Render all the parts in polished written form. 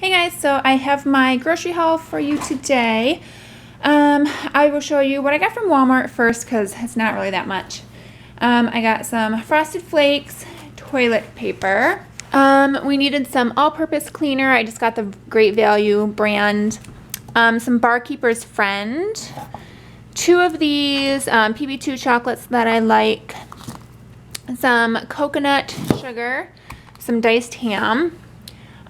Hey guys, so I have my grocery haul for you today. I will show you what I got from Walmart first because it's not really that much. I got some Frosted Flakes toilet paper. We needed some all-purpose cleaner. I just got the Great Value brand. Some Barkeeper's Friend. 2 of these PB2 chocolates that I like. Some coconut sugar. Some diced ham.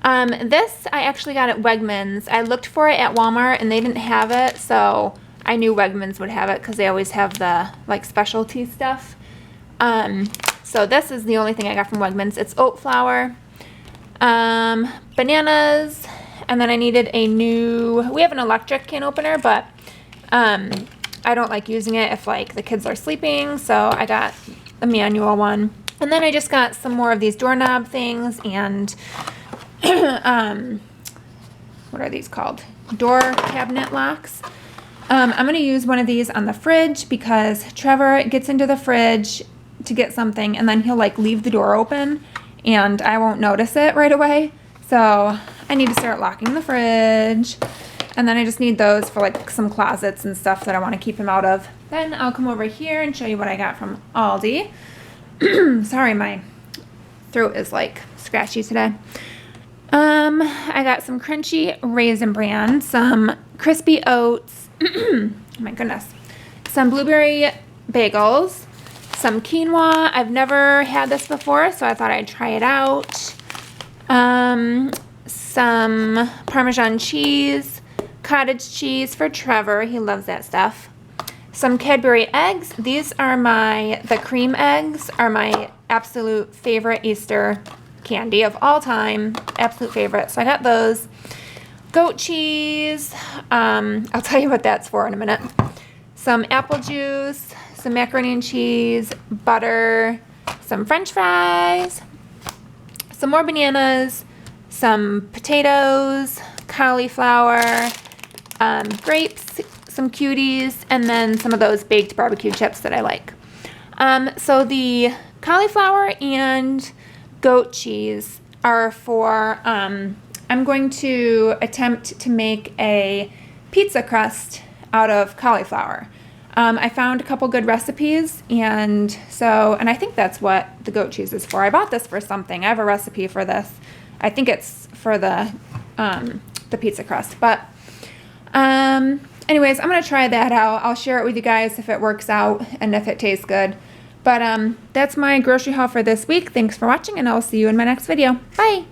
This I actually got at Wegmans. I looked for it at Walmart and they didn't have it, so I knew Wegmans would have it because they always have the like specialty stuff. So this is the only thing I got from Wegmans. It's oat flour, bananas, and then I needed a new, we have an electric can opener, but I don't like using it if like the kids are sleeping, so I got a manual one. And then I just got some more of these doorknob things and what are these called? Door cabinet locks. I'm going to use one of these on the fridge because Trevor gets into the fridge to get something and then he'll like leave the door open and I won't notice it right away. So I need to start locking the fridge. And then I just need those for like some closets and stuff that I want to keep him out of. Then I'll come over here and show you what I got from Aldi. Sorry, my throat is like scratchy today. I got some crunchy Raisin Bran, some crispy oats, oh my goodness, some blueberry bagels, some quinoa. I've never had this before, so I thought I'd try it out. Some Parmesan cheese, cottage cheese for Trevor. He loves that stuff. Some Cadbury eggs. These are the cream eggs are my absolute favorite Easter candy of all time. Absolute favorite. So I got those. Goat cheese. I'll tell you what that's for in a minute. Some apple juice, some macaroni and cheese, butter, some french fries, some more bananas, some potatoes, cauliflower, grapes, some cuties, and then some of those baked barbecue chips that I like. So the cauliflower and goat cheese are for, I'm going to attempt to make a pizza crust out of cauliflower. I found a couple good recipes and I think that's what the goat cheese is for. I bought this for something. I have a recipe for this. I think it's for the pizza crust, but anyways, I'm going to try that out. I'll share it with you guys if it works out and if it tastes good. But that's my grocery haul for this week. Thanks for watching, and I'll see you in my next video. Bye!